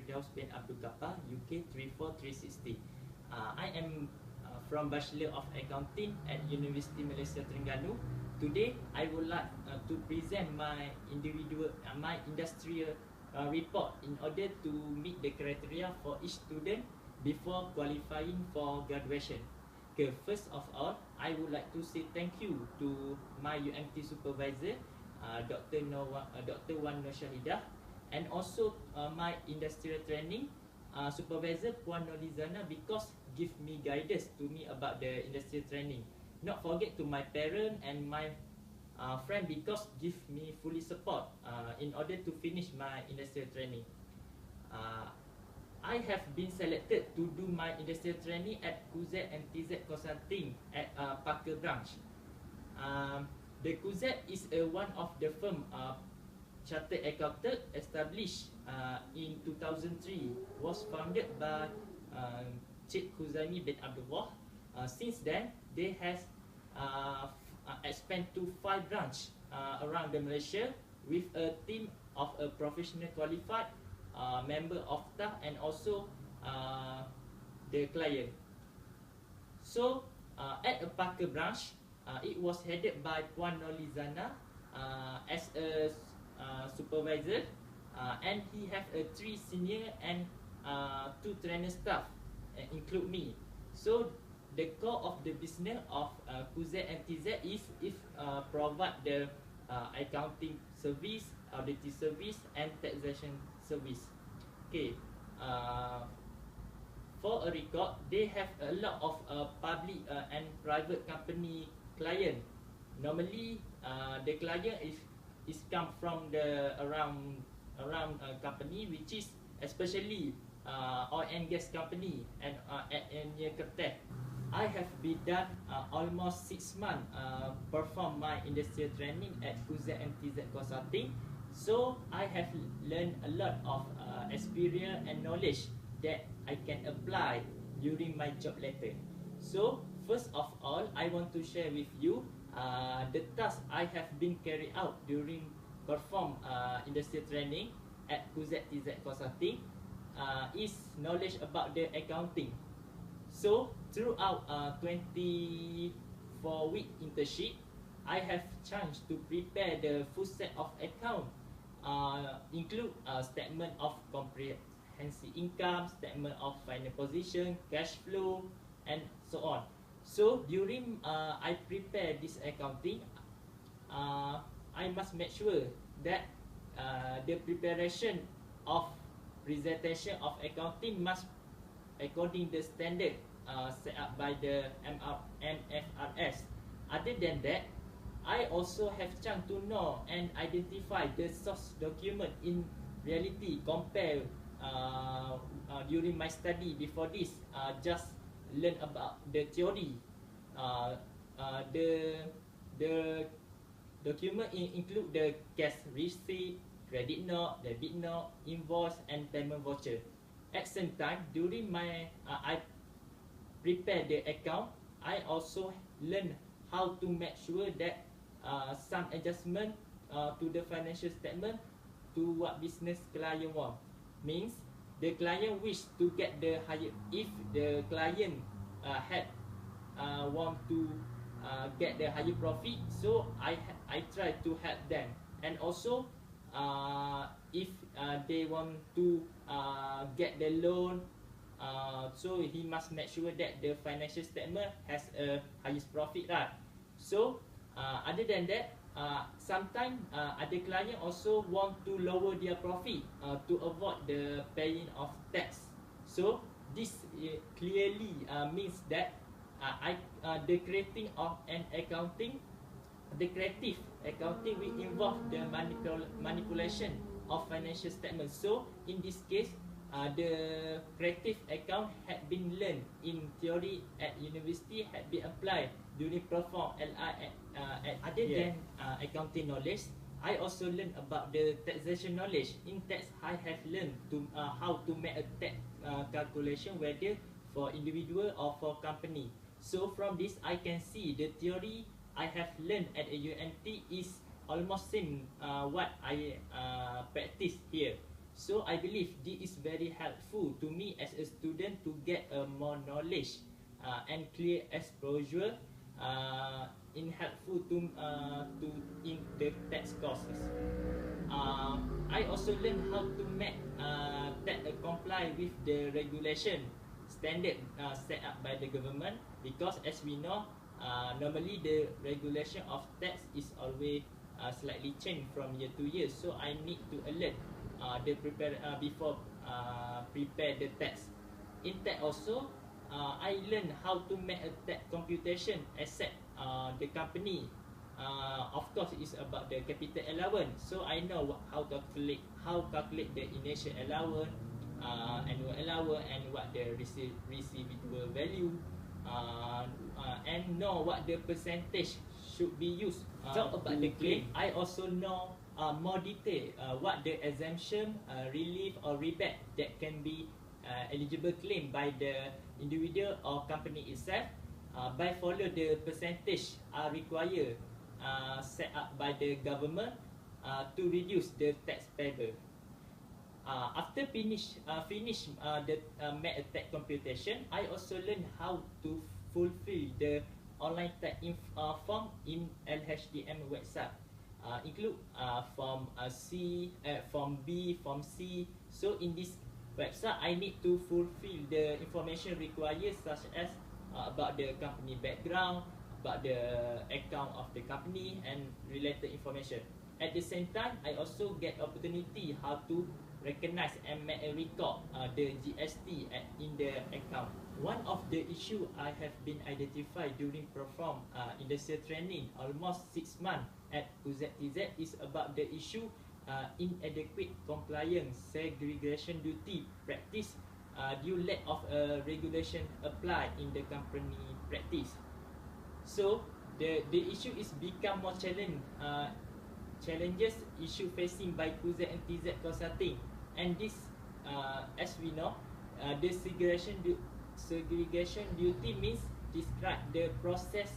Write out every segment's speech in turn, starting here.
M.Firdaus.K, UK34360. I am from Bachelor of Accounting at University Malaysia Terengganu. Today, I would like to present my industrial report in order to meet the criteria for each student before qualifying for graduation. Okay, first of all, I would like to say thank you to my UMT supervisor, Dr. Wan Nur Shahidah, and also my industrial training supervisor Puan Nolizana, because give me guidance to me about the industrial training. Not forget to my parent and my friend, because give me fully support in order to finish my industrial training. I have been selected to do my industrial training at QZ and TZ Consulting at Parker branch. The QZ is one of the firm chartered accountant established in 2003, was founded by Cik Huzaimi bin Abdullah. Since then, they has expanded to 5 branches around the Malaysia with a team of a professional qualified member of staff and also the client. So at a Parker branch, it was headed by Puan Nolizana as a supervisor, and he have 3 senior and 2 trainer staff, include me. So the core of the business of QZ and TZ is provide the accounting service, auditing service, and taxation service. Okay, for a record, they have a lot of public and private company client. Normally, the client is come from the around company, which is especially oil and gas company and near Kerteh. I have been done almost 6 months perform my industrial training at QZ and TZ Consulting. So I have learned a lot of experience and knowledge that I can apply during my job later. So first of all, I want to share with you the task I have been carried out during perform industrial training at QZ TZ Consulting is knowledge about the accounting. So throughout 24-week internship, I have chance to prepare the full set of account, include statement of comprehensive income, statement of final position, cash flow, and so on. So during I prepare this accounting, I must make sure that the preparation of presentation of accounting must according the standard set up by the M.Firdaus. Other than that, I also have chance to know and identify the source document in reality, compare during my study before this, just learn about the theory. The document include the cash receipt, credit note, debit note, invoice, and payment voucher. At same time, during my I prepare the account, I also learn how to make sure that some adjustment to the financial statement to what business client want. Means the client wish to get the higher, if the client want to get the higher profit, so I try to help them. And also if they want to get the loan, so he must make sure that the financial statement has a highest profit, right? So other than that, sometimes other client also want to lower their profit to avoid the paying of tax. So this clearly means that the creating of an accounting, the creative accounting will involve the manipulation of financial statements. So in this case, the creative account had been learned in theory at university, had been applied during perform LI other than accounting knowledge. I also learned about the taxation knowledge. In tax, I have learned to how to make a tax calculation, whether for individual or for company. So from this, I can see the theory I have learned at a UMT is almost same what I practice here. So I believe this is very helpful to me as a student to get more knowledge and clear exposure in helpful to in the tax courses. I also learned how to make that comply with the regulation standard set up by the government, because as we know, normally the regulation of tax is always slightly changed from year to year. So I need to alert the before prepare the tax. In tax also, I learned how to make a tax computation except the company. Of course, it's about the capital allowance. So I know how to calculate the initial allowance, annual allowance, and what the receivable value, and know what the percentage should be used. Talk about the claim. I also know more detail what the exemption, relief, or rebate that can be eligible claim by the individual or company itself. By follow the percentage are required set up by the government to reduce the tax payable. After finish the tax computation, I also learned how to fulfill the online tax form in LHDM website. Include form C, form B, form C. So in this website, I need to fulfill the information required, such as about the company background, about the account of the company, and related information. At the same time, I also get opportunity how to recognize and make a record the GST in the account. One of the issue I have been identified during perform industrial training almost 6 months at UZTZ is about the issue inadequate compliance segregation duty practice due lack of regulation applied in the company practice. So the issue is become more challenges issue facing by KUZ and TZ consulting, and this as we know, the segregation duty means describe the process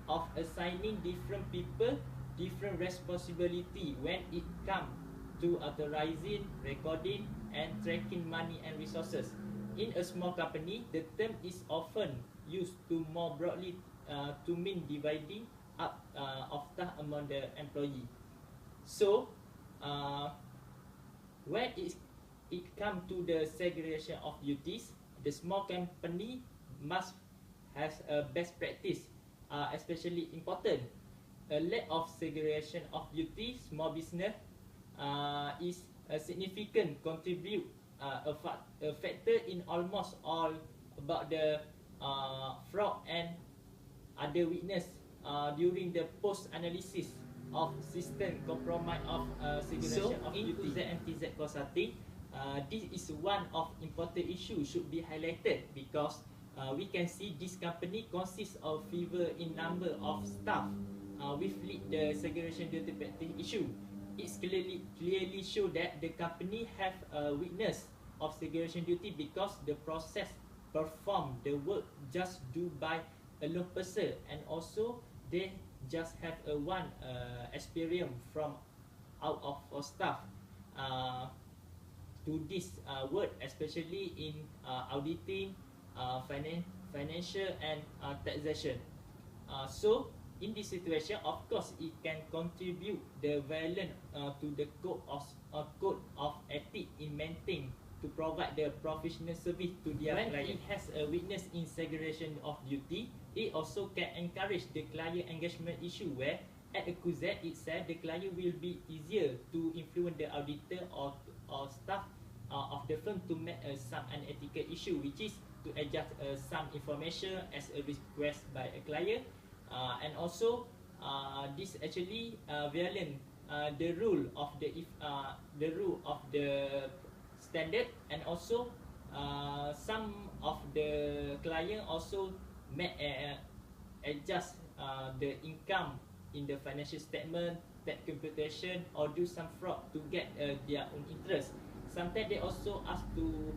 of assigning different people different responsibility when it comes to authorizing, recording, and tracking money and resources. In a small company, the term is often used to more broadly to mean dividing up of tasks among the employee. So, when it comes to the segregation of duties, the small company must has a best practice, especially important. A lack of segregation of duties, small business is a significant contribute a factor in almost all about the fraud and other weakness during the post-analysis of system compromise of segregation of duties. So in TZ Consulting, this is one of important issues should be highlighted, because we can see this company consists of fewer in number of staff with the segregation duty practice issue. It's clearly show that the company have a weakness of segregation duty because the process perform the work just do by a lone person, and also they just have a one experience from out of staff to this work, especially in auditing, financial, and taxation. So in this situation, of course, it can contribute the violence to the code of ethics in maintaining to provide the professional service to their client. When it has a weakness in segregation of duty, it also can encourage the client engagement issue, where at a QZ itself, the client will be easier to influence the auditor or staff of the firm to make some unethical issue, which is to adjust some information as a request by a client, and also this actually violate the rule of the standard, and also some of the client also may adjust the income in the financial statement, tax computation, or do some fraud to get their own interest. Sometimes they also ask to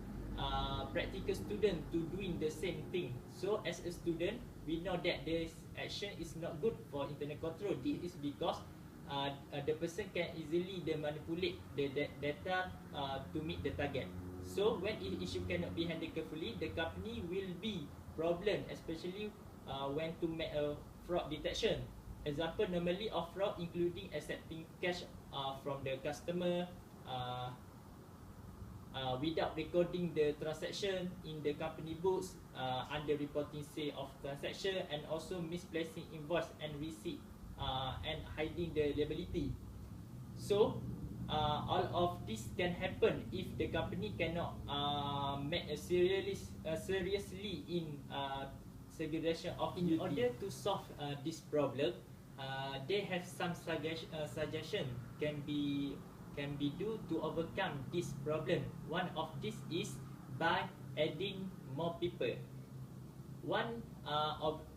practical student to doing the same thing. So as a student, we know that this action is not good for internal control. This is because the person can easily manipulate the data to meet the target. So when issue cannot be handled carefully, the company will be problem, especially when to make a fraud detection. Example normally of fraud including accepting cash from the customer without recording the transaction in the company books, under reporting say of transaction, and also misplacing invoice and receipt, and hiding the liability. So all of this can happen if the company cannot make a seriously in segregation of duty. In order to solve this problem, they have some suggestion can be do to overcome this problem. One of this is by adding more people. One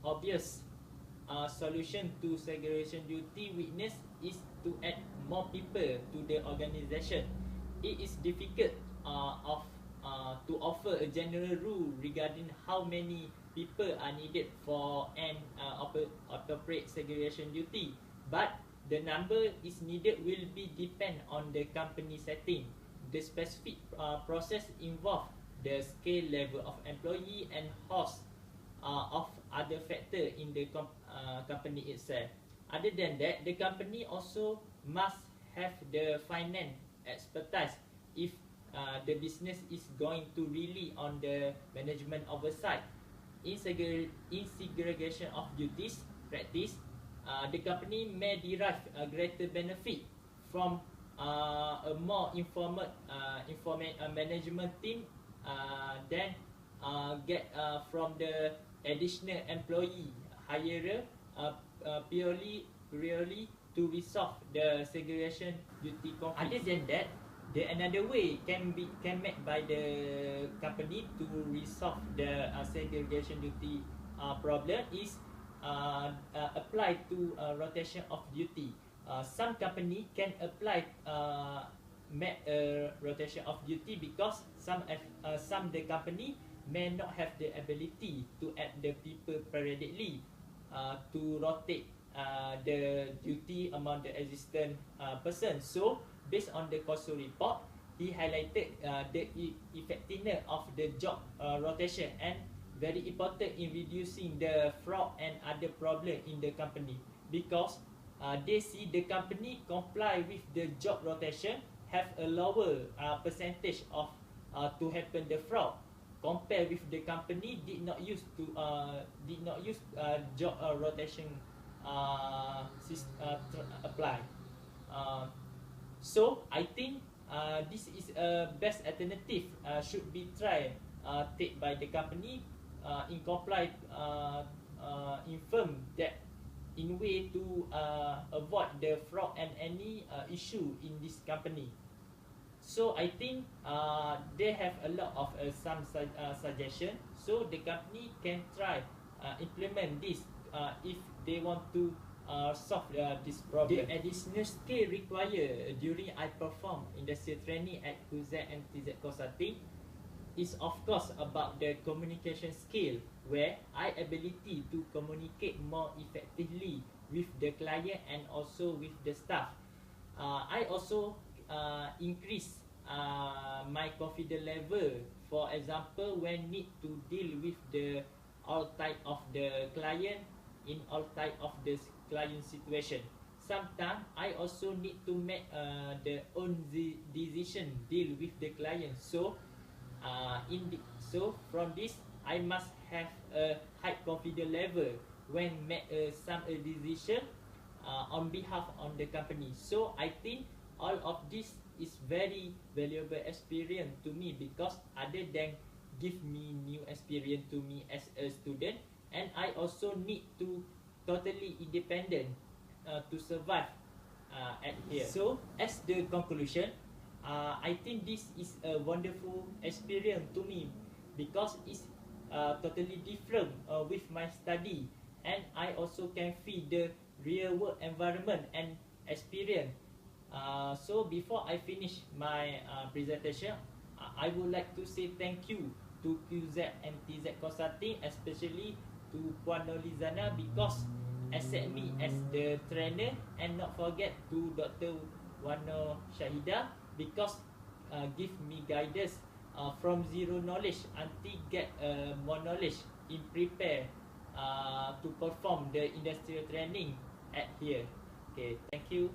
obvious solution to segregation duty weakness is to add more people to the organization. It is difficult to offer a general rule regarding how many people are needed for an appropriate segregation duty, but the number is needed will be depend on the company setting, the specific process involved, the scale level of employee, and host of other factor in the company itself. Other than that, the company also must have the finance expertise if the business is going to rely on the management oversight. In segregation of duties practice, the company may derive a greater benefit from a more informed management team than get from the additional employee hired purely to resolve the segregation duty conflict. Other than that, the another way can made by the company to resolve the segregation duty problem is apply to rotation of duty. Some company can apply make a rotation of duty because some the company may not have the ability to add the people periodically to rotate the duty among the existing person. So based on the COSO report, he highlighted the effectiveness of the job rotation and very important in reducing the fraud and other problem in the company, because they see the company comply with the job rotation have a lower percentage of to happen the fraud compared with the company did not use job rotation apply. So I think this is a best alternative should be tried take by the company in comply in firm that in way to avoid the fraud and any issue in this company. So I think they have a lot of some suggestion, so the company can try implement this if they want to solve this problem. The additional skill required during I perform industrial training at QZ and TZ Consulting is of course about the communication skill, where I ability to communicate more effectively with the client and also with the staff. I also increase my confidence level. For example, when need to deal with the all type of the client in all type of the client situation. Sometimes I also need to make the own decision deal with the client. So so from this I must have a high confidence level when make some decision on behalf of the company. So I think all of this is very valuable experience to me, because other than give me new experience to me as a student, and I also need to totally independent to survive at here. So as the conclusion, I think this is a wonderful experience to me, because it's totally different with my study, and I also can feel the real work environment and experience. So before I finish my presentation, I would like to say thank you to QZ and TZ Consulting, especially to Puan Nolizana, because accept me as the trainer, and not forget to Dr. Wano Shahida, because give me guidance from zero knowledge until get more knowledge in prepare to perform the industrial training at here. Okay, thank you.